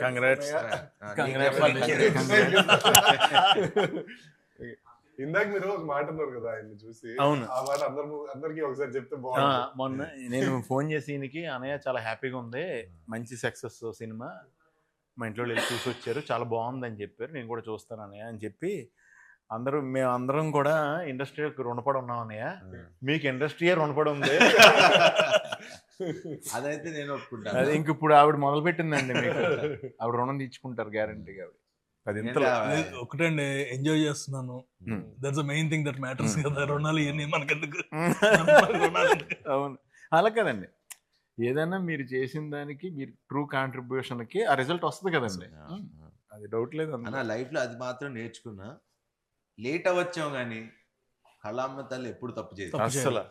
Congrats. ఇందాక మీరు ఒక మాట అన్నారు కదా ఆయన్ని చూసి. అవును, ఆ మాట అందరికి ఒకసారి చెప్తే బాగుంటుంది. మొన్న నేను ఫోన్ చేసి ఈయనకి, అన్నయ్య చాలా హ్యాపీగా ఉంది, మంచి సక్సెస్ సినిమా, మా ఇంట్లో వెళ్ళి చూసి వచ్చారు, చాలా బాగుందని చెప్పారు, నేను కూడా చూస్తాను అన్నయ్య అని చెప్పి మేమందరం కూడా ఇండస్ట్రీకి రుణపడి ఉన్నాం అన్నయ్య, మీకు ఇండస్ట్రీయే రుణపడి ఉంది. అదైతే నేను ఒప్పుకుంటాను. అది ఇంక ఇప్పుడు ఆవిడ మొదలు పెట్టిందండి, మీకు ఆవిడ రుణం తీర్చుకుంటారు గ్యారంటీగా. ఒకటండి, ఎంజాయ్ చేస్తున్నాను, that's the main thing that matters కదా. రుణాలు ఇవన్నీ మనకెందుకు. అవును, అలా కదండి, ఏదైనా మీరు చేసిన దానికి మీరు ట్రూ కాంట్రిబ్యూషన్కి ఆ రిజల్ట్ వస్తుంది కదండి, అది డౌట్ లేదు అన్న. లైఫ్లో అది మాత్రం నేర్చుకున్నా, లేట్ అవ్వచ్చాం కానీ కళామ్మ తల్లి ఎప్పుడు తప్పు చేయదు అసలు.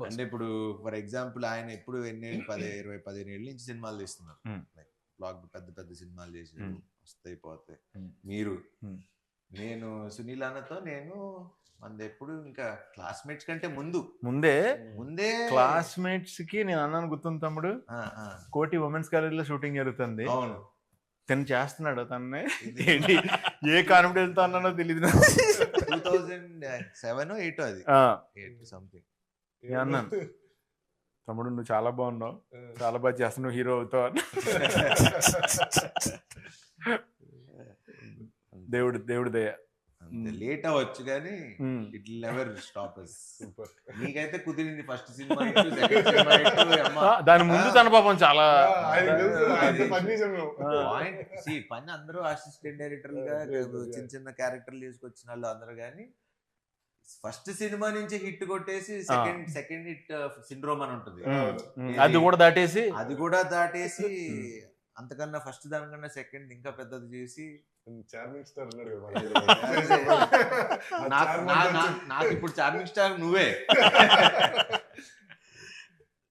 అంటే ఇప్పుడు ఫర్ ఎగ్జాంపుల్ ఆయన ఎప్పుడు 15 ఏళ్ళ నుంచి సినిమాలు తీస్తున్నారు, బ్లాక్ పెద్ద పెద్ద సినిమాలు చేసి వస్తాయి పోతాయి. మీరు నేను సునీల్ అన్నతో మనది ఎప్పుడు ఇంకా క్లాస్మేట్స్ కంటే ముందే క్లాస్మేట్స్ కి నేను అన్నాను, గుర్తుంది తమ్ముడు, కోటి ఉమెన్స్ కాలేజ్ లో షూటింగ్ జరుగుతుంది, అవును, తను చేస్తున్నాడు, తన్నే ఏ కాన్ఫిడెన్స్ తో అన్నానో తెలియదు, 2007 8 అది సంథింగ్. అన్నాను, తమ్ముడు నువ్వు చాలా బాగున్నావు, చాలా బాగా చేస్తున్నావు, హీరో అవుతావు. దేవుడి దయ. లేట్ అవ్వచ్చు కానీ it will never stop us. నీకైతే కుదిరింది ఫస్ట్ సినిమా, దాని ముందు తన పాపం చాలా పని. అందరూ అసిస్టెంట్ డైరెక్టర్లుగా చిన్న క్యారెక్టర్లు తీసుకొచ్చిన వాళ్ళు అందరూ, కానీ ఫస్ట్ సినిమా నుంచి హిట్ కొట్టేసి సెకండ్ హిట్ సిండ్రోమ్ అని ఉంటుంది, అది కూడా దాటేసి అంతకన్నా ఫస్ట్ దానికన్నా సెకండ్ ఇంకా పెద్దది చేసి నాకు ఇప్పుడు చార్మింగ్ స్టార్ నువ్వే.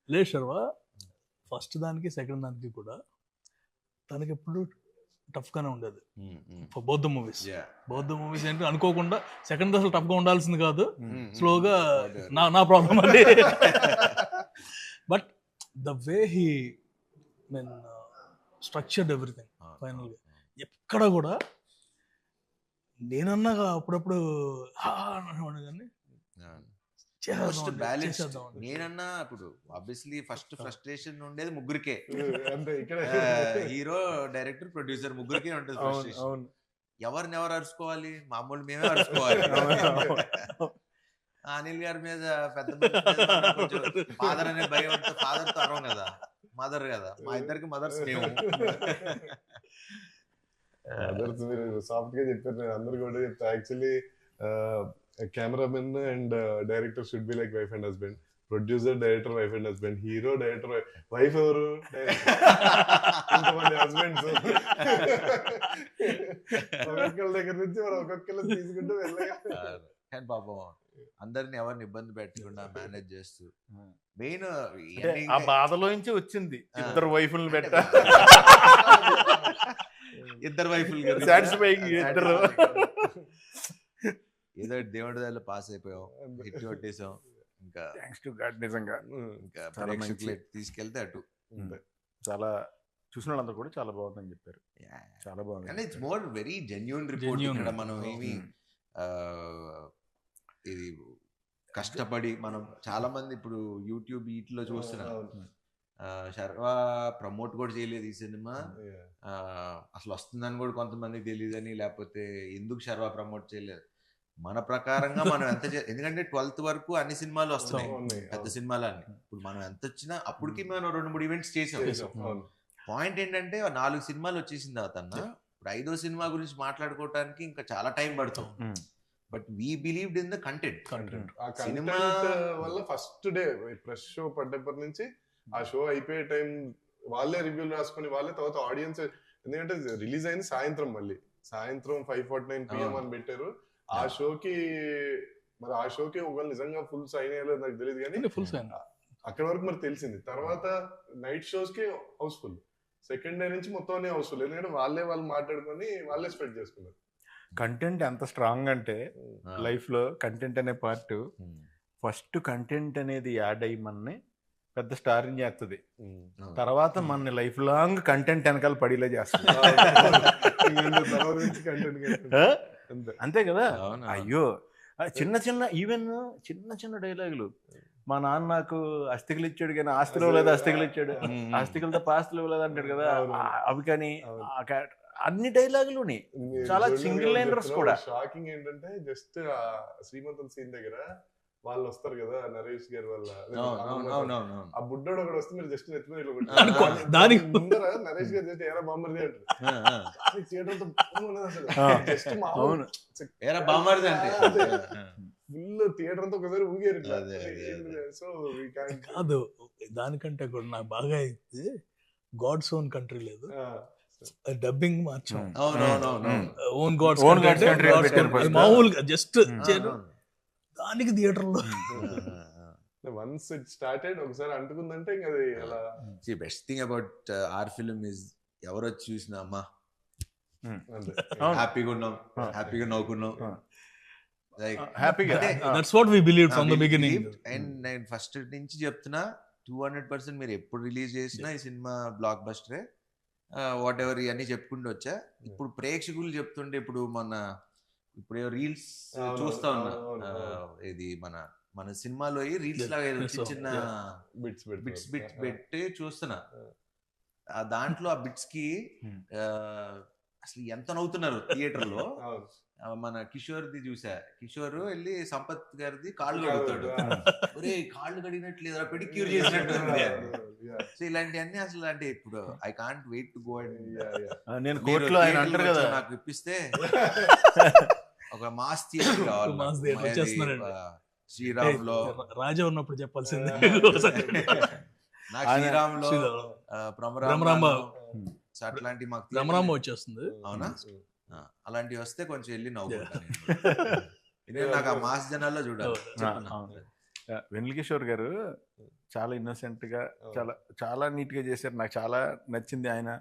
లేదు శర్వ, ఫస్ట్ దానికి సెకండ్ దానికి కూడా తనకి ఎప్పుడు టఫ్ గానే ఉండేది. బౌద్ధ మూవీస్ ఏంటి అనుకోకుండా సెకండ్ అసలు టఫ్ గా ఉండాల్సింది కాదు, స్లోగా నా ప్రాబ్లం అది. But the way he structured everything final గా, ఎక్కడ కూడా నేనన్నా అప్పుడప్పుడు కానీ నేనన్నా ఇప్పుడు ఆబ్వియస్లీ ఫస్ట్ ఫ్రస్ట్రేషన్ ఉండేది ముగ్గురికే, హీరో డైరెక్టర్ ప్రొడ్యూసర్ ముగ్గురికే ఉంటుంది ఫ్రస్ట్రేషన్. ఎవరు అరుచుకోవాలి, మామూలు మేమే అరుచుకోవాలి. అనిల్ గారి మీద పెద్ద ఫాదర్ అనే భయం ఉంటే ఫాదర్ తో అరవం కదా, మదర్ కదా, మా ఇద్దరికి మదర్స్ మేము. మదర్స్ మీరు సాఫ్ట్ గా చెప్పారు, నేను అందరు కూడా చెప్తా. Actually cameraman and director should be like wife and husband, producer director wife and husband, hero director wife, ఎవరు ఇంతమంది హస్బెండ్స్, ఒక్కొక్కరి దగ్గర నుంచి మనం ఒక్కొక్కరు తీసుకుంటూ వెళ్ళగా. కానీ పాపం అందరిని ఎవరిని ఇబ్బంది పెట్టకుండా మేనేజ్ చేస్తూ, మెయిన్ ఆ బాధలోంచి వచ్చింది ఇద్దరు వైఫుల్ని పెట్ట, ఇద్దరు వైఫుల్ ఏదో దేవుడి దానిలో పాస్ అయిపోయాం, హిట్ కొట్టేసాం. ఇంకా నిజంగా ఇంకా తీసుకెళ్తే అటు చాలా చూసిన వాళ్ళంతా కూడా చాలా బాగుందని చెప్పారు, చాలా బాగుంది. And it's more very genuine report. ఇక్కడ మనం ఏమి ఇది కష్టపడి మనం చాలా మంది ఇప్పుడు యూట్యూబ్ వీటిలో చూస్తున్నాం, శర్వ ప్రమోట్ కూడా చేయలేదు ఈ సినిమా, అసలు వస్తుందని కూడా కొంతమందికి తెలియదని, లేకపోతే ఎందుకు శర్వ ప్రమోట్ చేయలేదు. మన ప్రకారంగా మనం ఎంత ఎందుకంటే 12th వరకు అన్ని సినిమాలు వస్తున్నాయి, పెద్ద సినిమాలన్నీ. ఇప్పుడు మనం ఎంత వచ్చినా అప్పటికి మనం 2-3 ఈవెంట్స్ చేసాం. పాయింట్ ఏంటంటే 4 సినిమాలు వచ్చేసింది అతన్న, ఇప్పుడు 5వ సినిమా గురించి మాట్లాడుకోవటానికి ఇంకా చాలా టైం పడుతుంది. But we believed in the content. Cinema వల్ల ఫస్ట్ డే ప్రెస్ షో పడ్డప్పటి నుంచి ఆ షో అయిపోయే టైం వాళ్ళే రివ్యూలు రాసుకుని వాళ్ళే తర్వాత ఆడియన్స్, ఎందుకంటే రిలీజ్ అయింది సాయంత్రం, మళ్ళీ సాయంత్రం 5:49 PM అని పెట్టారు. ఆ షోకి ఒకవేళ నిజంగా ఫుల్ సైన్ అయ్యాలో నాకు తెలియదు, కానీ ఫుల్ సైన్ అక్కడ వరకు మరి తెలిసింది. తర్వాత నైట్ షోస్ కి హౌస్ఫుల్, సెకండ్ డే నుంచి మొత్తం హౌస్ఫుల్, ఎందుకంటే వాళ్ళు మాట్లాడుకొని వాళ్ళే స్ప్రెడ్ చేసుకున్నారు. కంటెంట్ ఎంత స్ట్రాంగ్ అంటే లైఫ్ లో కంటెంట్ అనే పార్ట్, ఫస్ట్ కంటెంట్ అనేది యాడ్ అయ్యి మనని పెద్ద స్టార్ని చేస్తుంది, తర్వాత మన లైఫ్ లాంగ్ కంటెంట్ వెనకాల పడిలే చేస్తుంది. అంతే కదా. అయ్యో చిన్న చిన్న ఈవెన్ చిన్న చిన్న డైలాగులు, మా నాన్న నాకు అస్థికలు ఇచ్చాడు కానీ ఆస్తులు ఇవ్వలేదు, అస్థికలు ఇచ్చాడు, అస్థికలతో పాస్తులు ఇవ్వలేదు అంటాడు కదా, అవి కానీ అన్ని డైలాగులుని చాలా సింగిల్ లైనర్స్ కూడా. షాకింగ్ ఏంటంటే జస్ట్ శ్రీమంతుల సీన్ దగ్గర వాళ్ళు వస్తారు కదా నరేష్ గారి వల్ల, ఆ బుడ్డోడు ఒకటి వస్తే మీరు జస్ట్ దానికి ముందర నరేష్ గారు చేస్తే ఎరా బామ్మర్ది అంటారు, ఫుల్ థియేటర్ అంతా ఒకసారి ఊగారు. సో కాదు, దానికంటే కూడా నాకు బాగా అయితే గాడ్స్ ఓన్ కంట్రీ లేదు, డబ్బింగ్ మార్చాం, ఓన్ గాడ్స్ కంట్రీ మామూలుగా జస్ట్ దానికి థియేటర్ లో వన్స్ ఇట్ స్టార్టెడ్ ఒకసారి అంటుకుందంటే ఇంకా అది అలా. Best thing about our film is ఎవరు వచ్చి చూసినా అమ్మా హ్యాపీగా ఉన్నాం, హ్యాపీగా నవ్వుకున్నాం, that's what we believe from the beginning. And నేను ఫస్ట్ నుంచి చెప్తున్నా 200% మీరు ఎప్పుడు రిలీజ్ చేసినా ఈ సినిమా బ్లాక్ బస్టరే, వాట్ ఎవర్ ఇవన్నీ చెప్పుకుంటూ వచ్చా. ఇప్పుడు ప్రేక్షకులు చెప్తుంటే ఇప్పుడు రీల్స్ చూస్తా ఉన్నా, ఇది మన సినిమాలో రీల్స్ లాగా చిన్న బిట్స్ పెట్టి చూస్తున్నా, దాంట్లో ఆ బిట్స్ కి అసలు ఎంత నవ్వుతున్నారు థియేటర్ లో. మన కిషోర్ది చూసా, కిషోర్ వెళ్ళి సంపత్ గారిది కాళ్ళు కడుగుతాడు, ఒరే కాళ్ళు కడిగినట్లేదు పెడిక్యూర్ చేసినట్టు. సో ఇలాంటివన్నీ అసలు అంటే ఇప్పుడు I can't wait to go and నేను కోర్టులో ఆయన అంటారు కదా, నాకు ఇప్పిస్తే ఒక మాస్ థియేటర్ కావాలి. శ్రీరామ్ లో రాజా ఉన్నప్పుడు చెప్పాల్సిందే, నాకు శ్రీరామ్ లో భ్రమరాంబ అట్లాంటి మాకు భ్రమరాంబ వచ్చేస్తుంది. అవునా, అలాంటివి వస్తే కొంచెం వెళ్ళి నవ్వుకుంటాను. నాకు ఆ మాస్ జనాల్లో చూడాలి. వెన్నెల కిషోర్ గారు చాలా ఇన్నోసెంట్ గా చాలా చాలా నీట్ గా చేశారు. నాకు చాలా నచ్చింది. ఆయన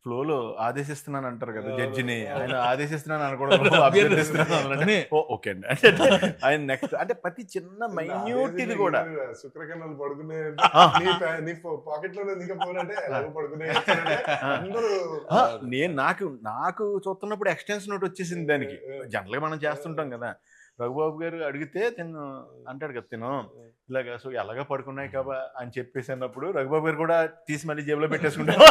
ఫ్లోలో ఆదేశిస్తున్నాను అంటారు కదా జడ్జిని, ఆయన ఆదేశిస్తున్నాను అనకూడదు, అభ్యర్థిస్తున్నాను. ఓకే అండి, అంటే ఆయన నెక్స్ట్ అంటే ప్రతి చిన్న మైన్యూట్ ఇది కూడా శుక్రకన్నాలు పడుకునే పాకెట్ లో పడుకునే నేను నాకు చూస్తున్నప్పుడు ఎక్స్టెన్షన్ నోట్ వచ్చేసింది దానికి. జనరల్ గా మనం చేస్తుంటాం కదా, రఘుబాబు గారు అడిగితే తిను అంటాడు కదా, తిను ఇలాగా సో ఎలాగా పడుకున్నాయి కాబా అని చెప్పేసి అన్నప్పుడు రఘుబాబు గారు కూడా తీసి మళ్ళీ జేబులో పెట్టేసుకుంటారు.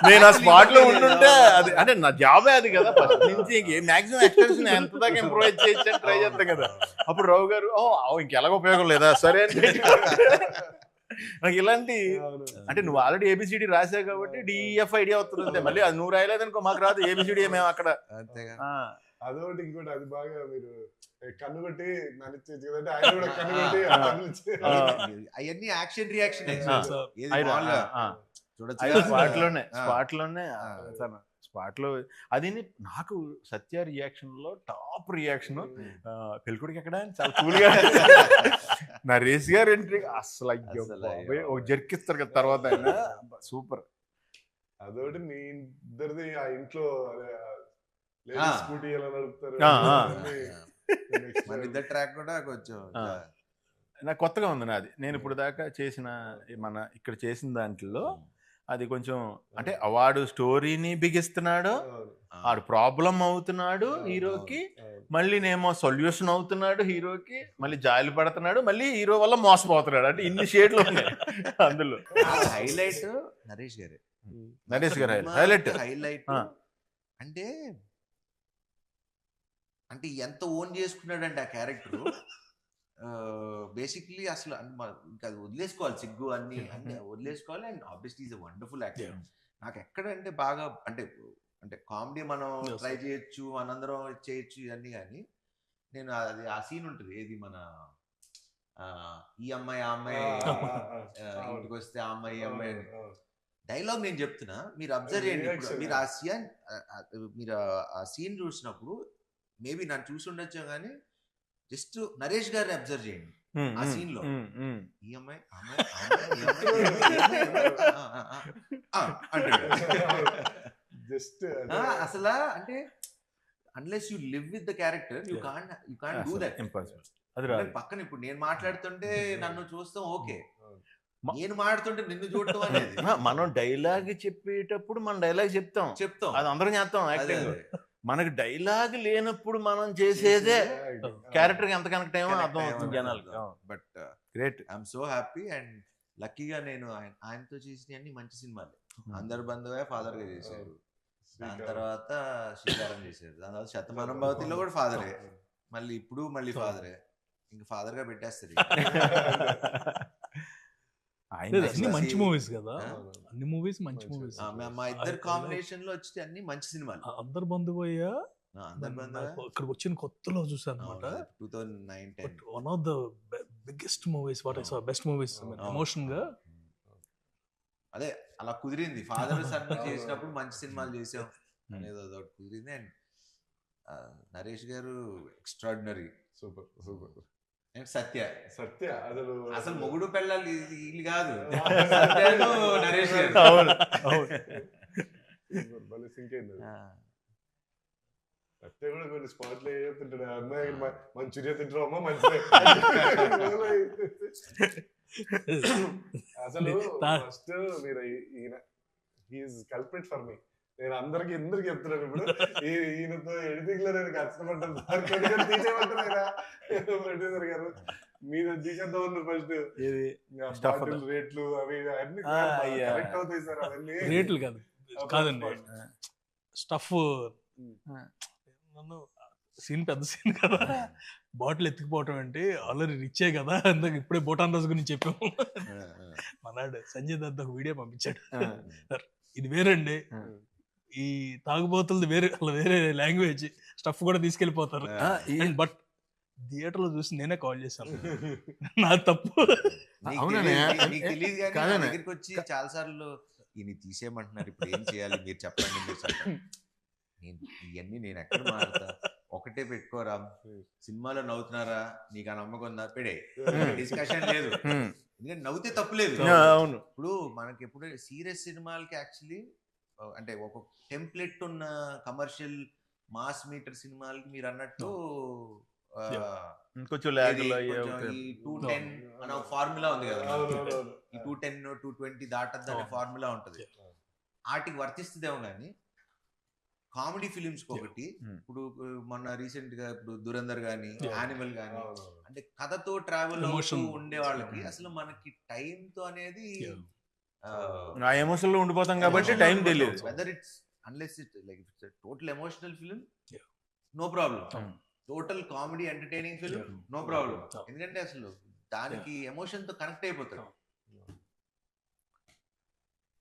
నేను ఆ స్పాట్ లో ఉంటుంటే అది అంటే నా జాబే అది కదా, ఫస్ట్ నుంచి మాక్సిమం ఎక్స్టెన్షన్ ఎంత దాకా ఇంప్రూవైజ్ చేయొచ్చు అని ట్రై చేస్తాం కదా. అప్పుడు రావు గారు ఇంకెలాగ ఉపయోగం లేదా సరే అంటే నాకు ఇలాంటి అంటే నువ్వు ఆల్రెడీ ఏబిసిడి రాసావు కాబట్టి డిఎఫ్ ఐడియా అవుతుంది, మళ్ళీ అది నువ్వు రాయలేదనుకో మాకు రాదు ఏబిసిడి మేము అక్కడ. అదొకటి ఇంకోటి అది బాగా మీరు కన్ను కొట్టి నడిచేది ఆయన కూడా కన్ను కొట్టి అవన్నీ యాక్షన్ రియాక్షన్ స్పాట్ లో అది నాకు సత్య రియాక్షన్ లో టాప్ రియాక్షన్. పెళ్ళికొడుకు ఎక్కడ చాలా కూల్ గా నరేష్ గారు ఎంట్రీ అసలు ఒక జర్కిస్తారు కదా తర్వాత ఆయన సూపర్. అదొకటి మీ ఇద్దరిది ఆ ఇంట్లో స్కూటీ ఎలా నడుపుతారు మన ఇద్దరు ట్రాక్ కూడా కొంచెం నాకు కొత్తగా ఉంది. నాది నేను ఇప్పుడు దాకా చేసిన మన ఇక్కడ చేసిన దాంట్లో అది కొంచెం అంటే వాడు స్టోరీని బిగిస్తున్నాడు, ఆడు ప్రాబ్లం అవుతున్నాడు హీరోకి, మళ్ళీ నేమో సొల్యూషన్ అవుతున్నాడు హీరోకి, మళ్ళీ జాలి పడుతున్నాడు, మళ్ళీ హీరో వల్ల మోసపోతున్నాడు. అంటే ఇన్ని షేడ్లు ఉన్నాయి అందులో. హైలైట్ నరేష్ గారు హైలైట్ అంటే ఎంత ఓన్ చేసుకున్నాడంటే ఆ క్యారెక్టర్ బేసిక్లీ అసలు ఇంకా అది వదిలేసుకోవాలి, సిగ్గు అన్ని వదిలేసుకోవాలి. And obviously is a wonderful actor. నాకు ఎక్కడంటే బాగా అంటే కామెడీ మనం ట్రై చేయొచ్చు, మనందరం చేయొచ్చు ఇవన్నీ, కానీ నేను అది ఆ సీన్ ఉంటుంది ఏది మన ఈ అమ్మాయి ఆ అమ్మాయి ఇంటికి వస్తే ఆ అమ్మాయి ఈ అమ్మాయి డైలాగ్ నేను చెప్తున్నా, మీరు అబ్జర్వ్ చేయండి. మీరు ఆ సీన్ చూసినప్పుడు మేబీ నన్ను చూసి ఉండొచ్చు కానీ జస్ట్ నరేష్ గారిని అబ్జర్వ్ చేయండి ఆ సీన్ లో. ఈ అమ్మాయి అసలు అంటే unless you live with the character you can't do that. అది రాదు. పక్కన ఇప్పుడు నేను మాట్లాడుతుంటే నన్ను చూస్తాం ఓకే, మ- నేను మాట్లాడుతుంటే నిన్ను చూడటం అనేది మనం డైలాగ్ చెప్పేటప్పుడు మనం డైలాగ్ చెప్తాం, చెప్తాం. అది అందరం చేస్తాం అదే, యాక్టింగ్. అదే. మనకి డైలాగ్ లేనప్పుడు మనం చేసేదే క్యారెక్టర్ ఎంత కనెక్ట్ అయ్యో అర్థం అవుతుంది జనాలకి. But great. I'm so happy and లక్కీగా నేను ఆయనతో చేసిన అన్ని మంచి సినిమాలు. అందరు బంధువే ఫాదర్ గా చేశారు, దాని తర్వాత శ్రీకారం చేశారు, దాని తర్వాత శతమానం భవతిలో కూడా ఫాదరే, మళ్ళీ ఇప్పుడు మళ్ళీ ఫాదరే, ఇంకా ఫాదర్ గా పెట్టేస్తారు. అన్ని మంచి మూవీస్ కదా, అన్ని మూవీస్ మంచి మూవీస్. మా ఇద్దరు కాంబినేషన్ లో వచ్చి అన్ని మంచి సినిమాలు. అందరు బంధువయ్యా అందరు బంధువే ఇక్కడికి వచ్చిన కొత్తలో చూసాను అనమాట. 2009-10 one of the biggest movies, what I saw, best movies emotion గా. అదే అలా కుదిరింది. ఫాదర్ సన్ చేసినప్పుడు మంచి సినిమాలు చేసాం అనేది అదొకటి కుదిరింది. అండ్ నరేష్ గారు ఎక్స్ట్రాడినరీ, సూపర్ సూపర్. అండ్ సత్య అసలు మొగుడు పెళ్ళాలి వీళ్ళు కాదు, సత్యను నరేష్ గారు. మళ్ళీ సింక్ అయింది. సత్య కూడా కొన్ని స్పాట్లు తింటాడు, అమ్మాయి మంచూరియా తింటారు అమ్మా మంచిగా. అసలు ఫస్ట్ మీరు ఈయన హీఈస్ కల్ప్రిట్ ఫర్ మీ. నేను అందరికి ఎందుకు చెప్తున్నాను ఇప్పుడు, ఈయనతో ఎడిటింగ్ లో నేను కష్టపడ్డాను సార్, తీసేయమంటారా ప్రొడ్యూసర్ గారు, మీరు తీసేద్దాం ఉన్నారు ఫస్ట్ రేట్లు అవి అన్ని కరెక్ట్ అవుతాయి సార్, అవన్నీ రేట్లు కాదు కాదండి, స్టఫ్. నన్ను సీన్ పెద్ద సీన్ కదా, బాటిల్ ఎత్తుకుపోవటం అంటే ఆల్రెడీ రిచ్చే కదా, అందుకు ఇప్పుడే బోటాన్ రోజు గురించి చెప్పాము. మనాడు సంజయ్ దత్ ఒక వీడియో పంపించాడు, సార్ ఇది వేరండి, ఈ తాగుబోతులది వేరే, అలా వేరే లాంగ్వేజ్, స్టఫ్ కూడా తీసుకెళ్ళిపోతారు. బట్ థియేటర్ లో చూసి నేనే కాల్ చేశాను, నా తప్పు. దగ్గరికి వచ్చి చాలా సార్లు ఈయన తీసేయమంటున్నారు, ఇప్పుడు ఏం చేయాలి మీరు చెప్పండి, మీరు చెప్పండి. ఇవన్నీ నేను ఎక్కడ మారుతా, ఒకటే పెట్టుకోరా, సినిమాలో నవ్వుతున్నారా, నీకు ఆ నమ్మకం ఉందా, పెడే, డిస్కషన్ లేదు, ఎందుకంటే నవ్వుతే తప్పులేదు. ఇప్పుడు మనకి ఎప్పుడు సీరియస్ సినిమాలకి యాక్చువల్లీ అంటే ఒక టెంప్లెట్ ఉన్న కమర్షియల్ మాస్ మీటర్ సినిమాలకి మీరు అన్నట్టు కొంచెం 210 అనే ఫార్ములా ఉంది కదా, ఈ 210 220 దాటద్దు అనే ఫార్ములా ఉంటది, వాటికి వర్తిస్తుందేమో కానీ కామెడీ ఫిలిమ్స్ ఒకటి. ఇప్పుడు మొన్న రీసెంట్ గా ఇప్పుడు దురందర్ గానీ, యానిమల్ గానీ, అంటే కథతో ట్రావెల్ అవుతూ ఉండే వాళ్ళకి అసలు మనకి టైం తో అనేది ఎమోషన్ లో ఉండిపోతాం కాబట్టి టైం తెలియదు. Whether it's unless it like it's total emotional film, no problem. Total comedy entertaining film, no problem. ఎందుకంటే అసలు దానికి ఎమోషన్ తో కనెక్ట్ అయిపోతారు.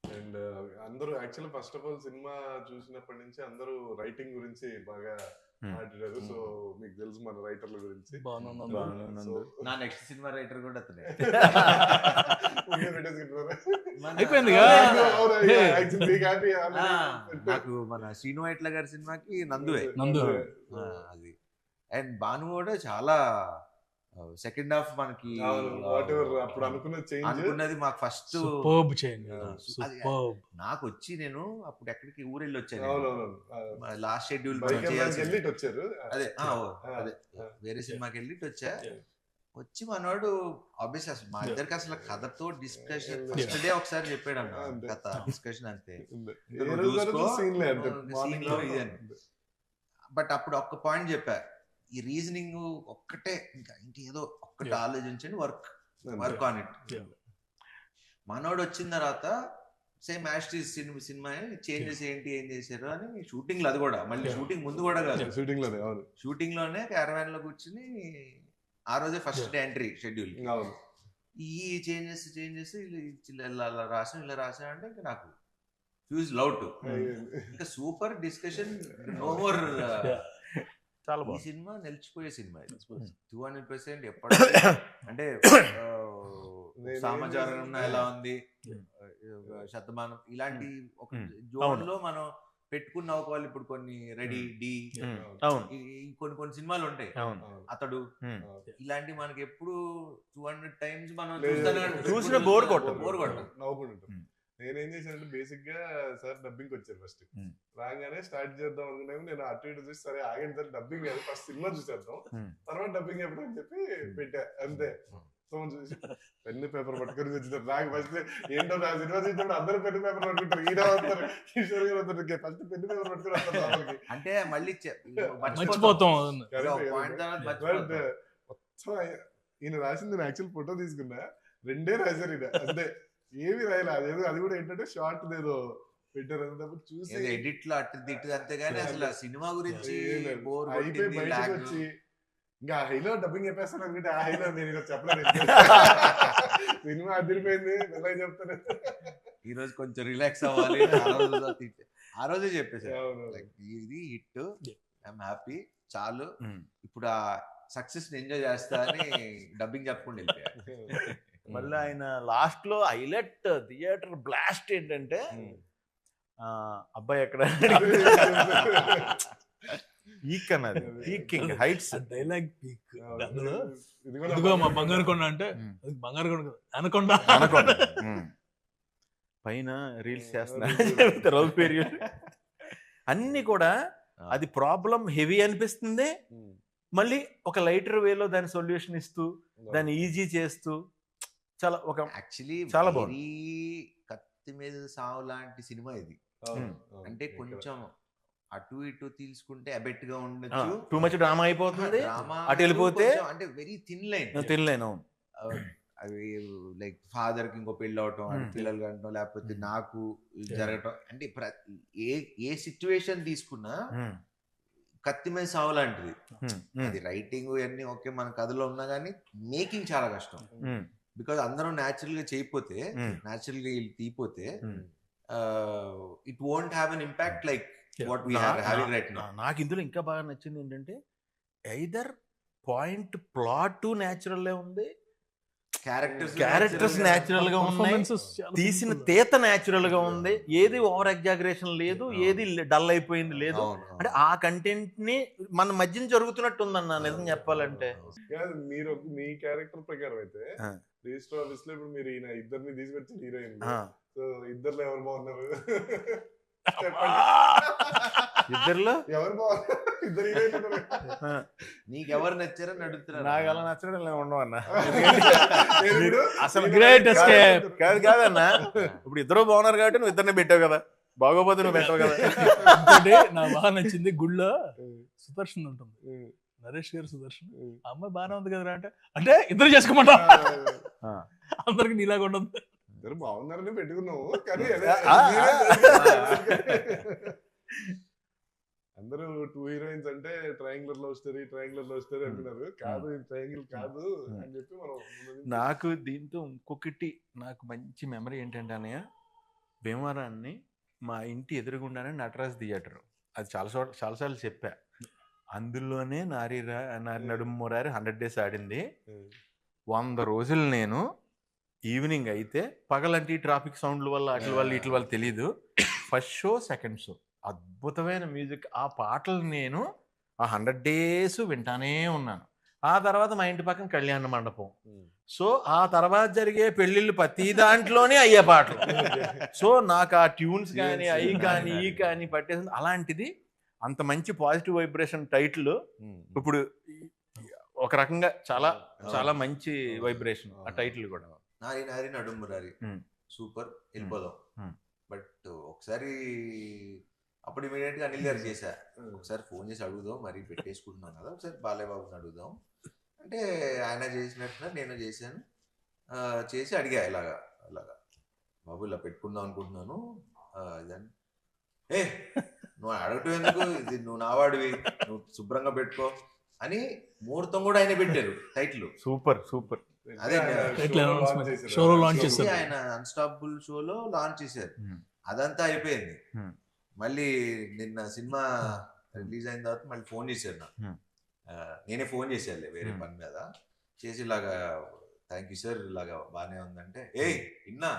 అండ్ అందరూ యాక్చువల్లీ ఫస్ట్ ఆఫ్ ఆల్ సినిమా చూసినప్పటి నుంచి అందరూ రైటింగ్ గురించి బాగా మాట్లాడారు. సో మీకు తెలుసు మన రైటర్ల గురించి. నా నెక్స్ట్ సినిమా రైటర్ కూడా అతనే. నాకు మన శ్రీను వైట్ల గారి సినిమాకి నందువే అది. అండ్ భాను కూడా చాలా సెకండ్ హాఫ్ మనకి అప్పుడు అనుకున్నది మాకు ఫస్ట్ నాకు వచ్చి, నేను అప్పుడు ఎక్కడికి ఊరెళ్ళి వచ్చాను, లాస్ట్ షెడ్యూల్ వచ్చారు, అదే అదే వేరే సినిమాకి వెళ్ళి వచ్చా. వచ్చి మనవాడు ఆబ్వియస్ అసలు మా ఇద్దరికి అసలు కథతో డిస్కషన్ ఫస్ట్ డే ఒకసారి చెప్పాడు అన్న, కథ డిస్కషన్ అంతే. బట్ అప్పుడు ఒక్క పాయింట్ చెప్పా, ఈ రీజనింగ్ ఒక్కటే, ఇంకా ఇంకేదో ఒక్కటి ఆలోచించండి, వర్క్ ఆన్ ఇట్. మనోడు వచ్చిన తర్వాత సేమ్ యాస్టీస్ సినిమా చేంజెస్ ఏంటి, ఏం చేశారు అని షూటింగ్ లో, అది కూడా మళ్ళీ షూటింగ్ ముందు కూడా కాదు, షూటింగ్ లోనే క్యారవాన్ లో కూర్చుని ఆ రోజే ఫస్ట్ డే ఎంట్రీ షెడ్యూల్, ఈ చేంజెస్ ఇలా రాసాం ఇలా రాసాం అంటే ఇంకా నాకు ఫ్యూజ్ లౌట్, ఇంకా సూపర్ డిస్కషన్, నో మోర్. ఈ సినిమా నిలిచిపోయే సినిమా 200%. ఎప్పటి అంటే సామాచారం ఎలా ఉంది, శతమానం ఇలాంటి ఒక జోన్ లో మనం పెట్టుకున్న వాళ్ళు. ఇప్పుడు కొన్ని రెడీ డి, కొన్ని సినిమాలు ఉంటాయి, అతడు, ఇలాంటి మనకి ఎప్పుడు 200 times మనం చూసిన బోర్ కొట్టదు. నేనేం చేశానంటే బేసిక్ గా సార్ డబ్బింగ్ వచ్చారు ఫస్ట్. రాగానే స్టార్ట్ చేద్దాం అనుకున్నాము. నేను అటు ఇటు చూసి సరే ఆగండి సార్ డబ్బింగ్ కాదు ఫస్ట్ సినిమా చూసేద్దాం తర్వాత డబ్బింగ్ ఎప్పుడు అని చెప్పి పెట్టా అంతే. సో చూసి పెన్ను పేపర్ పట్టుకొని వచ్చినారు. నాకు ఫస్ట్ ఏంటో నా సినిమా చూసినప్పుడు అందరూ పెన్ను పేపర్ పట్టుకుంటారు. ఈయన వస్తారు కిషోర్ గారు వస్తారు ఫస్ట్ పెన్ను పేపర్ పట్టుకుని వస్తారు లోపలికి. అంటే మళ్ళీ మర్చిపోతాం. మొత్తం ఈయన రాసింది నేను యాక్చువల్ ఫోటో తీసుకున్నా 2 రాశారు ఈయన అంతే ఏమి రాయలే. అదేదో అది కూడా ఏంటంటే షార్ట్ ఏదో పెట్టారు అన్నప్పుడు చూసి ఎడిట్ లో అటు తిట్టు అంతేగాని అసలు సినిమా గురించి అయిపోయి బయటకు వచ్చి ఇంకా హైలో డబ్బింగ్ చెప్పేస్తాను అనుకుంటే ఆ హైలో నేను చెప్పలేదు. సినిమా అదిరిపోయింది ఎలా చెప్తాను. ఈ రోజు కొంచెం రిలాక్స్ అవ్వాలి ఆ రోజే చెప్పేసారు ఇది హిట్ ఐఎమ్ హ్యాపీ చాలు ఇప్పుడు ఆ సక్సెస్ ఎంజాయ్ చేస్తా అని డబ్బింగ్ చెప్పకుండా వెళ్ళిపోయారు. మళ్ళీ ఆయన లాస్ట్ లో హైలైట్ థియేటర్ బ్లాస్ట్ ఏంటంటే అబ్బాయి ఎక్కడ పీక్ అన్నది పీకింగ్ హైట్స్ డైలాగ్ పీక్. ఇదిగో మా బంగారు కొండ అంటే బంగారు కొండ అనకొండ అనకొండ పైన రీల్స్ చేస్తున్నా రోజు పేరు అన్ని కూడా అది ప్రాబ్లం హెవీ అనిపిస్తుంది. మళ్ళీ ఒక లైటర్ వేలో దాని సొల్యూషన్ ఇస్తూ దాన్ని ఈజీ చేస్తూ చాలా ఒక యాక్చువల్లీ చాలా బాగుంది. కత్తి మీద సావు లాంటి సినిమా ఇది. అంటే కొంచెం అటు ఇటు తీసుకుంటే అబెట్ గా ఉండొచ్చు, టూ మచ్ డ్రామా అయిపోతుంది, అటు వెళ్ళిపోతే అంటే వెరీ థిన్ లైన్ అవి లైక్ ఫాదర్ కి ఇంకో పెళ్ళి అవటం పిల్లలు కంటం లేకపోతే నాకు జరగటం అంటే ఏ సిచ్యువేషన్ తీసుకున్నా కత్తి మీద సావు లాంటిది. అది రైటింగ్ ఇవన్నీ ఓకే మన కథలో ఉన్నా కానీ మేకింగ్ చాలా కష్టం. బికాజ్ అందరం న్యాచురల్ గా చేయకపోతే న్యాచురల్ గా తీపోతే it won't have an impact like what we are having right now. నాకు ఇందులో ఇంకా బాగా నచ్చింది ఏంటంటే ఐదర్ పాయింట్ ప్లాట్ న్యాచురల్ ఉంది, క్యారెక్టర్స్ న్యాచురల్ గా ఉన్నాయి, తీసిన తీత న్యాచురల్ గా ఉంది, ఏది ఓవర్ ఎగ్జాగరేషన్ లేదు, ఏది డల్ అయిపోయింది లేదు. అంటే ఆ కంటెంట్ ని మన మధ్యన జరుగుతున్నట్టు ఉందన్న నిజం చెప్పాలంటే. మీరు మీ క్యారెక్టర్ ప్రకారం అయితే రిజిస్టర్ ఆఫీస్ లో ఇప్పుడు మీరు ఈయన ఇద్దరిని తీసుకొచ్చి హీరోయిన్, సో ఇద్దరులో ఎవరు బాగున్నారు ఇద్దరులో ఎవరు బాగున్నారు? ఇద్దరు హీరోయిన్ నీకు ఎవరు నచ్చారని అడుగుతున్నారు. నాకు అలా నచ్చడం ఉండవు అన్న. అసలు గ్రేట్ ఎస్కేప్ కాదు కాదన్న, ఇప్పుడు ఇద్దరు బాగున్నారు కాబట్టి నువ్వు ఇద్దరిని పెట్టావు కదా, బాగోపోతే నువ్వు పెట్టావు కదా. నాకు బాగా నచ్చింది గుళ్ళో సుదర్శన్ ఉంటుంది, నరేష్ గారు సుదర్శన్, అమ్మాయి బాగానే ఉంది కదా అంటే ఇద్దరు చేసుకోమంటా అందరికి నీలాగా ఉండదు. ఇద్దరు బాగున్నారని పెట్టుకున్నావు కానీ అందరూ 2 హీరోయిన్స్ అంటే ట్రయాంగులర్ లవ్ స్టోరీ అంటున్నారు. కాదు ట్రయాంగిల్ కాదు అని చెప్పి మనం. నాకు దీంతో ఇంకొకటి నాకు మంచి మెమరీ ఏంటంటే అన్నయ్య, భీమవరాన్ని మా ఇంటి ఎదురుగుండానే నటరాజ్ థియేటర్, అది చాలాసార్లు చెప్పా. అందులోనే నారి నడుమురారి 100 days ఆడింది. 100 రోజులు నేను ఈవినింగ్ అయితే పగలంటి ట్రాఫిక్ సౌండ్ల వల్ల వీటి వల్ల తెలీదు, ఫస్ట్ షో సెకండ్ షో అద్భుతమైన మ్యూజిక్, ఆ పాటలు నేను ఆ 100 days వింటానే ఉన్నాను. ఆ తర్వాత మా ఇంటి పక్కన కళ్యాణ మండపం, సో ఆ తర్వాత జరిగే పెళ్లిళ్ళు ప్రతి దాంట్లోనే అయ్యే పాటలు. సో నాకు ఆ ట్యూన్స్ కానీ అవి కానీ ఈ కానీ పట్టేసింది. అలాంటిది అంత మంచి పాజిటివ్ వైబ్రేషన్ టైటిల్ ఇప్పుడు ఒక రకంగా చాలా చాలా మంచి వైబ్రేషన్ ఆ టైటిల్ కూడా. నారి నారి నడుమురారి సూపర్, వెళ్ళిపోదాం. బట్ ఒకసారి అప్పుడు ఇమీడియట్ గా అనిల్ గారు చేశా, ఒకసారి ఫోన్ చేసి అడుగుదాం, మరి పెట్టేసుకుంటున్నాం కదా, ఒకసారి బాలయ్య బాబుని అడుగుదాం అంటే ఆయన చేసినట్టున్నారు, నేను చేశాను. చేసి అడిగా ఇలాగా బాబు ఇలా పెట్టుకుందాం అనుకుంటున్నాను ఇదని. నువ్వు అడగటం ఎందుకు, ఇది నువ్వు నావాడివి, నువ్వు శుభ్రంగా పెట్టుకో అని ముహూర్తం కూడా ఆయన పెట్టారు టైటిల్. సూపర్ అదే షోలో లాంచ్ చేశారు, ఆయన అన్స్టాపబుల్ షోలో లాంచ్ చేశారు. అదంతా అయిపోయింది. మళ్ళీ నిన్న సినిమా రిలీజ్ అయిన తర్వాత మళ్ళీ ఫోన్ చేశారు నాకు, నేనే ఫోన్ చేశాను వేరే పని మీద చేసి, ఇలాగా థ్యాంక్ యూ సార్ ఇలాగా బానే ఉందంటే, విన్నా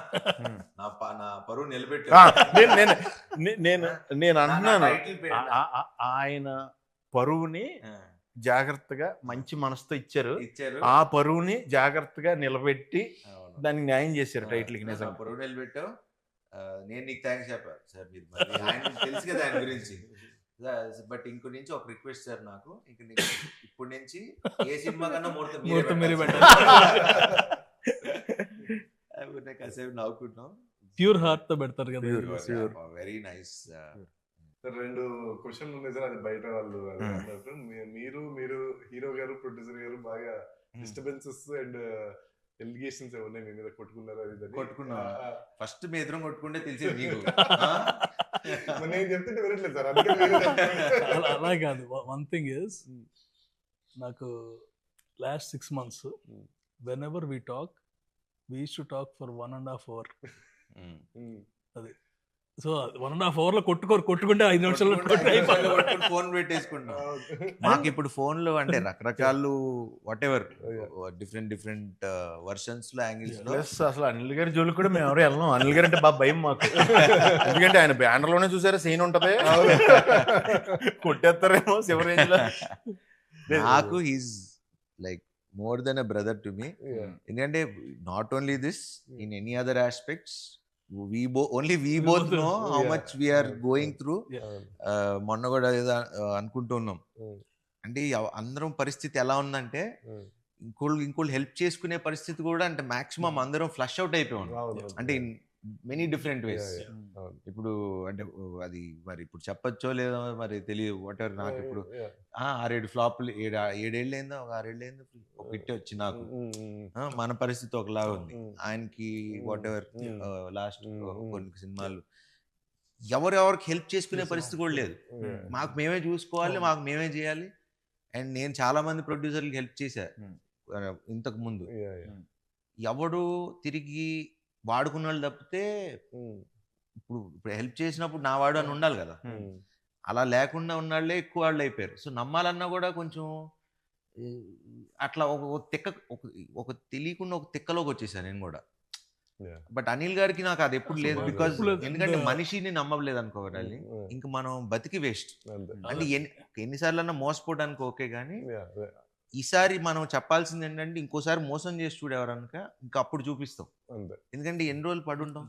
నా పరువు నిలబెట్టాను. నేను అంటున్నాను ఆయన పరువుని జాగ్రత్తగా మంచి మనసుతో ఇచ్చారు, ఆ పరువుని జాగ్రత్తగా నిలబెట్టి దానికి న్యాయం చేశారు టైటిల్ కి. నిజంగా పరువు నిలబెట్టావు. నేను నీకు థ్యాంక్స్ చెప్పాను సార్, మీరు మరి ఆయన తెలుసు కదా ఆయన గురించి. బట్ ఇంకో నుంచి ఒక రిక్వెస్ట్ సార్, నాకు ఇప్పుడు నుంచి ఏ సినిమా కన్నా ముహూర్తం మీరే కాసేపు నవ్వుకుంటున్నాం. ప్యూర్ హార్ట్ తో పెడతారు కదా. Very nice. రెండు క్వశ్చన్లు ఉన్నాయి సార్, అది బయట వాళ్ళు అన్నట్టు. మీరు హీరో గారు ప్రొడ్యూసర్ గారు బాగా డిస్టర్బెన్సెస్ అండ్ ఎలిగేషన్స్ ఏమన్నా మీ మీద కొట్టుకున్నారు? అది కొట్టుకున్నా ఫస్ట్ మీ ఎదురు కొట్టుకుంటే తెలిసేది నీకు. నేను చెప్తుంటే వినట్లేదు సార్. అలా కాదు. వన్ థింగ్ ఇస్, నాకు last 6 months whenever we talk, we used to talk for 1.5 hours. అది సో 1.5 hours లో కొట్టుకుంటే 5 నిమిషాల్లో ఫోన్ పెట్టేసుకుంటాం. మాకు ఇప్పుడు ఫోన్లు అంటే రకరకాలు వాట్ ఎవర్ డిఫరెంట్ వర్షన్స్ లో యాంగిల్స్ లో. అసలు అనిల్ గారి జోలికి కూడా మేము ఎవరు వెళ్ళాం. అనిల్ గారు అంటే బాగా భయం మాకు. ఎందుకంటే ఆయన బ్యానర్ లోనే చూసారా సీన్ ఉంటది, కొట్టేస్తారేమో శివరేంజ్ లో. నాకు he's like more than a brother to me. ఎందుకంటే not only this, in any other aspects we both know how much we are going through. మొన్న కూడా ఏదో అనుకుంటున్నాం అంటే అందరం పరిస్థితి ఎలా ఉందంటే ఇంకోళ్ళు హెల్ప్ చేసుకునే పరిస్థితి కూడా అంటే మాక్సిమం అందరం ఫ్లష్ అవుట్ అయిపోయాం. అంటే ఇన్ మెనీ డిఫరెంట్ వేస్. ఇప్పుడు అంటే అది మరి ఇప్పుడు చెప్పచ్చో లేదో మరి తెలియదు. What ever. నాకు ఇప్పుడు 6-7 ఫ్లాప్లు 7 ఏళ్ళైందో, ఒక 6 ఏళ్ళైందో ఒక హిట్ వచ్చి నాకు. మన పరిస్థితి ఒకలాగా ఉంది, ఆయనకి వాట్ ఎవర్ లాస్ట్ కొన్ని సినిమాలు ఎవరెవరికి హెల్ప్ చేసుకునే పరిస్థితి కూడా లేదు. మాకు మేమే చూసుకోవాలి, మాకు మేమే చేయాలి. అండ్ నేను చాలా మంది ప్రొడ్యూసర్లకి హెల్ప్ చేశా ఇంతకు ముందు. ఎవడు తిరిగి వాడుకున్న వాళ్ళు తప్పితే ఇప్పుడు హెల్ప్ చేసినప్పుడు నా వాడు అని ఉండాలి కదా. అలా లేకుండా ఉన్నాళ్లే ఎక్కువ వాళ్ళు అయిపోయారు. సో నమ్మాలన్నా కూడా కొంచెం అట్లా ఒక తెలియకుండా ఒక తిక్కలోకి వచ్చేసాను నేను కూడా. బట్ అనిల్ గారికి నాకు అది ఎప్పుడు లేదు. బికాజ్ ఎందుకంటే మనిషిని నమ్మలేదు అనుకోవాలి, ఇంక మనం బతికి వేస్ట్. అంటే ఎన్నిసార్లు అన్నా మోసపోవడానికి ఓకే, కానీ ఈసారి మనం చెప్పాల్సింది ఏంటంటే ఇంకోసారి మోసం చేసి చూడేవారనుక ఇంకా అప్పుడు చూపిస్తాం. ఎందుకంటే ఎన్ని రోజులు పడుంటాం.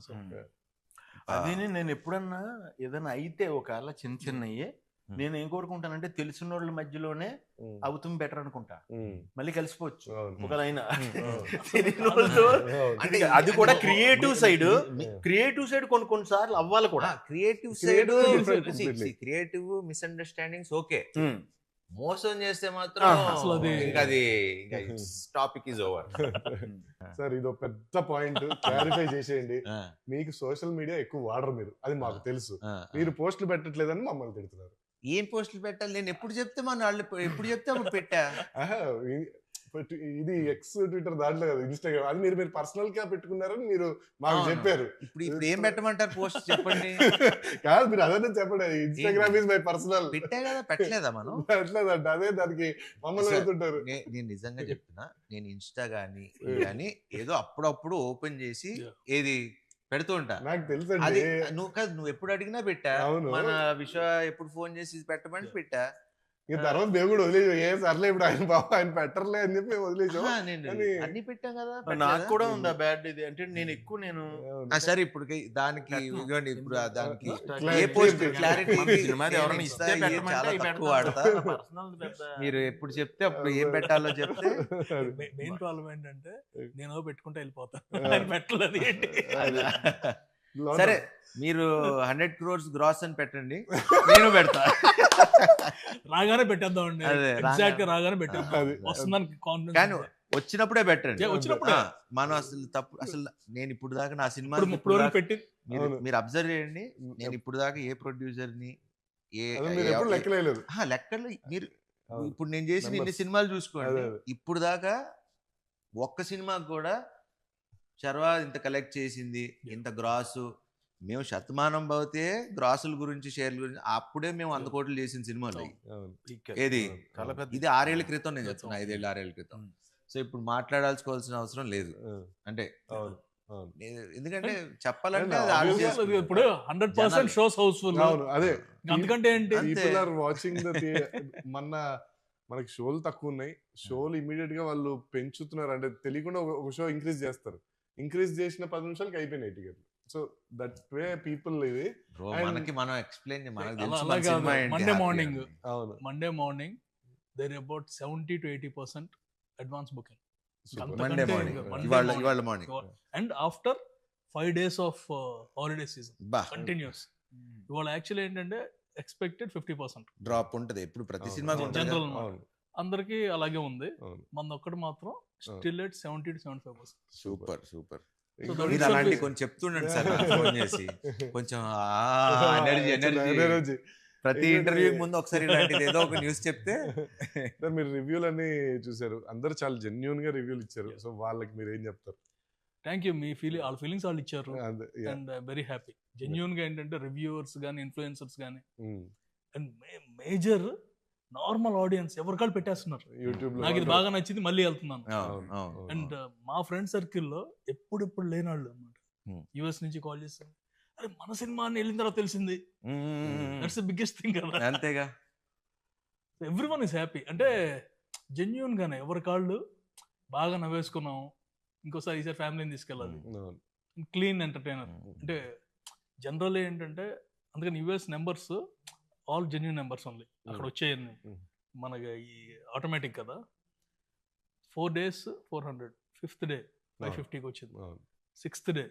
అదే నేను ఎప్పుడన్నా ఏదైనా అయితే ఒకవేళ చిన్నయ్యే నేను ఏం కోరుకుంటానంటే తెలిసిన వాళ్ళ మధ్యలోనే అవుతుంది బెటర్ అనుకుంటా. మళ్ళీ కలిసిపోవచ్చు ఒకదైనా. అంటే అది కూడా క్రియేటివ్ సైడ్ కొన్నిసార్లు అవ్వాలి కూడా. క్రియేటివ్ మిస్అండర్స్టాండింగ్స్ ఓకే, మోసం చేస్తే మాత్రం అసలు అది టాపిక్ ఇస్ ఓవర్. సార్ ఇదో పెద్ద పాయింట్ క్లారిఫై చేసేయండి. మీకు సోషల్ మీడియా ఎక్కువ వాడరు మీరు, అది మాకు తెలుసు. మీరు పోస్టులు పెట్టట్లేదని మమ్మల్ని తిడుతున్నారు. ఏం పోస్టులు పెట్టాలి? నేను ఎప్పుడు చెప్తే మన వాళ్ళు ఎప్పుడు చెప్తే అప్పుడు పెట్టా. ఇది ఎక్స్ ట్విట్టర్ దాంట్లో కదా, ఇన్స్టాగ్రామ్, అది మీరు పర్సనల్ గా పెట్టుకున్నారని మీరు మాకు చెప్పారు. ఇప్పుడు ఏం పెట్టమంటారు పోస్ట్ చెప్పండి? కాదు మీరు అదే చెప్పండి, ఇన్స్టాగ్రామ్ ఇస్ మై పర్సనల్. పెట్టా కదా, పెట్టలేదా మనం? పెట్టలేదంట, అదే దానికి మమ్మల్ని పెడుతుంటారు. నేను నిజంగా చెప్తున్నా, నేను ఇన్స్టా గానీ ఏదో అప్పుడప్పుడు ఓపెన్ చేసి ఏది పెడుతూ ఉంటా. నాకు తెలుసు. నువ్వు ఎప్పుడు అడిగినా పెట్టా. మన విశ్వ ఎప్పుడు ఫోన్ చేసి పెట్టమని పెట్టా. తర్వాత దేవుడు వదిలేదు, ఏ సర్లే ఇప్పుడు ఆయన పెట్టర్లే అని చెప్పి వదిలేసాం. అన్ని పెట్టాం కదా. నాకు కూడా ఉందా బ్యాడ్ ఇది అంటే నేను సరే ఇప్పుడు దానికి ఇప్పుడు దానికి ఏ పోస్ట్ క్లారిటీ వాడతా. మీరు ఎప్పుడు చెప్తే అప్పుడు ఏం పెట్టాలో చెప్తే. మెయిన్ ప్రాబ్లం ఏంటంటే నేను పెట్టుకుంటే వెళ్ళిపోతాను, పెట్టలేదు ఏంటి. సరే మీరు 100 crores గ్రాస్ అని పెట్టండి, నేను పెడతా. రాగానే పెట్టేద్దామండి, ఎగ్జాక్ట్ గా రాగానే పెట్టేద్దాం. వస్తుందని కాన్ఫిడెన్స్, కానీ వచ్చినప్పుడే పెట్టండి. వచ్చినప్పుడే మనం అసలు తప్పు. అసలు నేను ఇప్పుడు దాకా నా సినిమా పెట్టి మీరు అబ్జర్వ్ చేయండి, నేను ఇప్పుడు దాకా ఏ ప్రొడ్యూసర్ ని లెక్కలు మీరు ఇప్పుడు నేను చేసిన ఇన్ని సినిమాలు చూసుకోండి, ఇప్పుడు దాకా ఒక్క సినిమాకి కూడా శర్వా ఇంత కలెక్ట్ చేసింది, ఇంత గ్రాసు, మేము శతమానం పోతే గ్రాసుల గురించి షేర్ల గురించి అప్పుడే మేము 100 కోట్లు చేసిన సినిమాలు ఏది. ఇది 6 ఏళ్ల క్రితం నేను చెప్తున్నా, 5 ఏళ్ళు 6 ఏళ్ల క్రితం. సో ఇప్పుడు మాట్లాడాల్సుకోవాల్సిన అవసరం లేదు. అంటే ఎందుకంటే చెప్పాలంటే ఇప్పుడు 100% షోస్ హౌస్ఫుల్. అదే అందుకంటే ఏంటి, వాచింగ్ మనకి షోలు తక్కువ ఉన్నాయి, షోలు ఇమీడియట్ గా వాళ్ళు పెంచుతున్నారు. అంటే తెలియకుండా ఒక షో ఇంక్రీజ్ చేస్తారు, ఇంక్రీజ్ చేసిన 10 నిమిషాలకి అయిపోయినాయి టికెట్లు. సో దట్ వే పీపుల్ ఇది. బ్రో And- మనకి మనం ఎక్స్ప్లెయిన్ మనకు అలా తెలుసు అలా మన కాదు. సినిమా ఏంటి, Monday happy morning. అని. అవును Monday morning there about 70 to 80% advance booking. Super. అంతకంటే మండే ఇంకా మార్నింగ్ Monday ఇవాళ morning. ఇవాళ morning and after 5 days of holiday season బా కంటిన్యూస్. ఇవాళ యాక్చువల్లీ ఏంటంటే ఎక్స్పెక్టెడ్ 50%. డ్రాప్ ఉంటది ఎప్పుడు ప్రతి అవును. సినిమాకి ఉంటుంది General కదా. అవును అందరికీ అలాగే ఉంది. అవును మన ఒక్కటి మాత్రం still at 70 to 75%. Super super So that మీరు itself అలాంటి is- కొంచెం చెప్తుండండి సార్ నాకు ఫోన్ చేసి కొంచెం ఎనర్జీ ఎనర్జీ. ప్రతి ఏంటంటే- ఇంటర్వ్యూ ముందు ఒకసారి ఇలాంటిది ఏదో ఒక న్యూస్ చెప్తే సార్ మీరు రివ్యూలన్నీ చూసారు, అందరు చాలా జెన్యున్ గా రివ్యూలు ఇచ్చారు. సో వాళ్ళకి మీరు ఏం చెప్తారు? Thank you. మీ ఫీలింగ్ వాళ్ళ ఫీలింగ్స్ వాళ్ళు ఇచ్చారు. అదే, yeah. And very happy. Genuine గా ఏంటంటే రివ్యూవర్స్ కానీ ఇన్ఫ్లుయెన్సర్స్ కానీ Mm. And major normal audience ఎవరికాళ్ళు పెట్టేస్తున్నారు. యూట్యూబ్ లో నాకు ఇది బాగా నచ్చింది, మళ్ళీ వెళ్తున్నాను. అవును, అవును. అండ్ మా ఫ్రెండ్ సర్కిల్లో ఎప్పుడు లేనాళ్ళు అనమాట. Hmm. యుఎస్ నుంచి కాల్ చేస్తారు, అరే మన సినిమా అని వెళ్ళిన తర్వాత తెలిసింది. మ్మ్. దట్స్ ద బిగ్గెస్ట్ థింగ్ కదా. అంతేగా ఎవ్రీ వన్ ఇస్ హ్యాపీ. అంటే జెన్యున్ గానే ఎవరి కాళ్ళు బాగా నవ్వేసుకున్నాం, ఇంకోసారి ఈసారి ఫ్యామిలీని తీసుకెళ్ళాలి. అవును. Clean entertainer. అంటే జనరల్ ఏంటంటే అందుకని US numbers all genuine numbers only అక్కడ వచ్చేయండి. మనకి ఈ ఆటోమేటిక్ కదా. 4 days 400, 5th day 550కి వచ్చింది, అవును. 6th day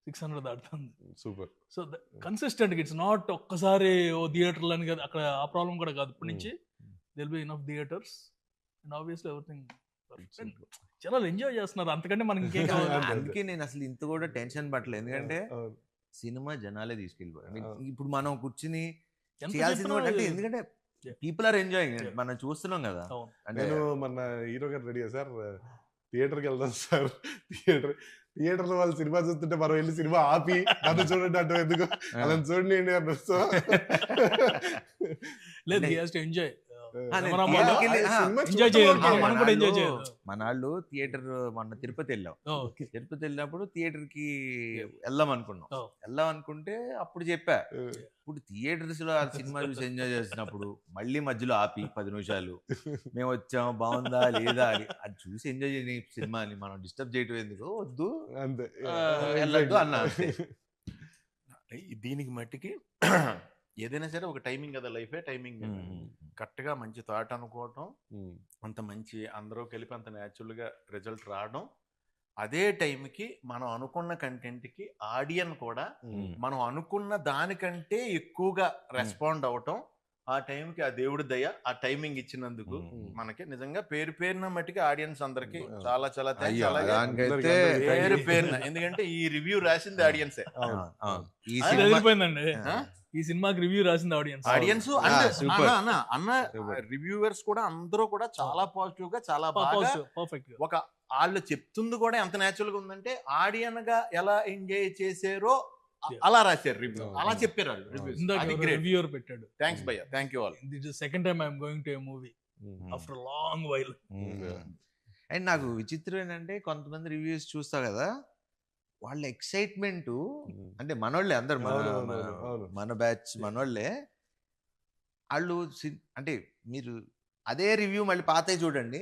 600 దాటుతుంది. Super. So consistent. It's not ఒక్కసారి ఓ థియేటర్లు అని కదా, అక్కడ ఆ ప్రాబ్లం కూడా కాదు. ఇప్పటి నుంచి will be enough theatres and obviously everything. జనాలు ఎంజాయ్ చేస్తున్నారు, అంతకంటే మనకి ఇంకేం కావాలి. అంతే. అందుకే నేను అసలు ఇంత కూడా టెన్షన్ పట్టలేదు, ఎందుకంటే అవును. సినిమా జనాలే తీసుకెళ్ళిపోయారు. I mean, అవును. ఇప్పుడు మనం కూర్చుని ఎంత చేయాల్సింది చెప్పినా కూడా అంటే ఇది- ఎందుకంటే Yeah. People are enjoying Yeah. మనం చూస్తున్నాం కదా. అవును. అంటే నేను మన హీరో గారు రెడీగా సార్ థియేటర్కి వెళ్దాం సార్. థియేటర్ లో వాళ్ళు సినిమా చూస్తుంటే మనం వెళ్ళి సినిమా ఆపి నన్ను చూడండి అంటే ఎందుకు అలా చూడండి అన్నారు. సో లేదు, అంటే- he has to enjoy. నేను కెమెరా theatre కి ముందు వెళ్ళి- సినిమా ఎంజాయ్ చూడటం చేయాలి, ఓకే. మనం కూడా ఎంజాయ్ మనాళ్ళు- చేయాలి. మనాళ్ళు థియేటర్ మొన్న తిరుపతి వెళ్ళాం. ఓకే. తిరుపతి వెళ్ళినప్పుడు థియేటర్ కి వెళ్దాం అనుకున్నాం. Oh. వెళ్దాం అనుకుంటే అప్పుడు చెప్పా, ఇప్పుడు థియేటర్స్ లో ఆ సినిమా చూసి ఎంజాయ్ చేసినప్పుడు మళ్ళీ మధ్యలో ఆపి 10 నిమిషాలు మేము వచ్చాం బాగుందా లేదా అని అది చూసి ఎంజాయ్ చేయని సినిమాని మనం డిస్టర్బ్ చేయటం ఎందుకు, వద్దు అంతే. వెళ్ళొద్దు అన్నా అంతే. దీనికి మట్టికి ఏదైనా సరే ఒక టైమింగ్ కదా, లైఫే టైమింగ్. కరెక్ట్గా మంచి థాట్ అనుకోవటం, అంత మంచి అందరూ కలిపి అంత న్యాచురల్గా రిజల్ట్ రావడం, అదే టైంకి మనం అనుకున్న కంటెంట్కి ఆడియన్ కూడా మనం అనుకున్న దానికంటే ఎక్కువగా రెస్పాండ్ అవటం, ఆ టైంకి ఆ దేవుడి దయ ఆ టైమింగ్ ఇచ్చినందుకు మనకి నిజంగా పేరున మట్టికి ఆడియన్స్ అందరికి చాలా చాలా thanks. అయ్యో, అలాగే దానికైతే పేరున ఎందుకంటే ఈ రివ్యూ రాసింది ఆడియన్సే. అవును. ఈ అది సినిమా తెలిసిపోయిందండి. ఆ? ఈ సినిమాకి రివ్యూ రాసింది ఆడియన్స్. Audience super. అన్న రివ్యూవర్స్ కూడా అందరూ కూడా చాలా పాజిటివ్ గా చాలా బాగా పర్ఫెక్ట్. ఒక వాళ్ళు చెప్తుంది కూడా ఎంత న్యాచురల్ గా ఉందంటే ఆడియన్ గా ఎలా ఎంజాయ్ చేసారో అలా రాశారు రివ్యూ, అలా చెప్పారు వాళ్ళు రివ్యూస్. అది గ్రేట్. రివ్యూవర్ పెట్టాడు. థ్యాంక్స్ భయ్య, thank you all. This is second time I'm going to A movie after long while. And నాకు విచిత్రం ఏంటంటే కొంతమంది రివ్యూస్ చూస్తా కదా, వాళ్ళ ఎక్సైట్మెంట్ అంటే మనోళ్ళే అందరు అవును. మన బ్యాచ్ మనోళ్ళే. వాళ్ళు అంటే మీరు అదే రివ్యూ మళ్ళీ పాతే చూడండి,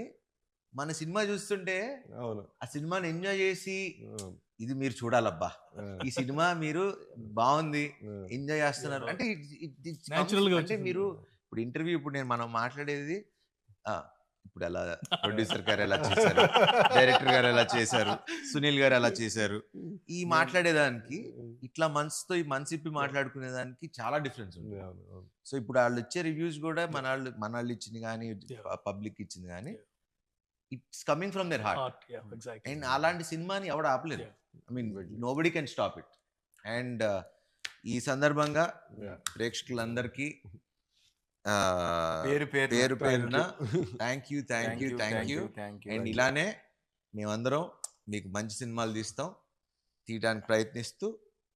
మన సినిమా చూస్తుంటే అవును. ఆ సినిమాని ఎంజాయ్ చేసి ఇది మీరు చూడాలబ్బా, ఈ సినిమా మీరు బాగుంది ఎంజాయ్ చేస్తున్నారు అంటే Natural గా అంటే వచ్చేసింది. మీరు ఇప్పుడు ఇంటర్వ్యూ ఇప్పుడు మనం మాట్లాడేది ఇప్పుడు ఎలా ప్రొడ్యూసర్ గారు ఎలా చేశారు, డైరెక్టర్ గారు ఎలా చేశారు, సునీల్ గారు ఎలా చేశారు, ఈ మాట్లాడేదానికి ఇట్లా మనసుతో ఈ మనసిప్పి మాట్లాడుకునేదానికి చాలా డిఫరెన్స్ ఉంది. సో ఇప్పుడు వాళ్ళు ఇచ్చే రివ్యూస్ కూడా మన వాళ్ళు ఇచ్చింది కానీ పబ్లిక్ ఇచ్చింది కానీ it's coming from their heart. And అలాంటి సినిమాని ఎవడు ఆపలేదు. I mean nobody can stop it. And ఈ సందర్భంగా ప్రేక్షకులందరికీ పేరు పేరున థ్యాంక్ యూ. అండ్ ఇలానే మేమందరం మీకు మంచి సినిమాలు తీయడానికి ప్రయత్నిస్తూ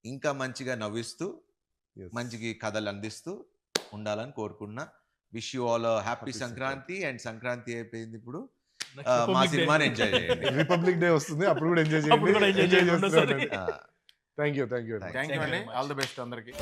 ఇంకా మంచిగా నవ్విస్తూ మంచిగా కథలు అందిస్తూ ఉండాలని కోరుకున్నా. Wish you all happy Sankranti. And Sankranti అయిపోయింది, ఇప్పుడు మా సినిమాని ఎంజాయ్ చేయండి. రిపబ్లిక్ డే వస్తుంది, అప్పుడు కూడా ఎంజాయ్ అప్పుడు కూడా enjoy చేయండి. చేయండి. ఆ, థ్యాంక్ యూ థ్యాంక్ యూ అండి, ఆల్ ది బెస్ట్ అందరికి.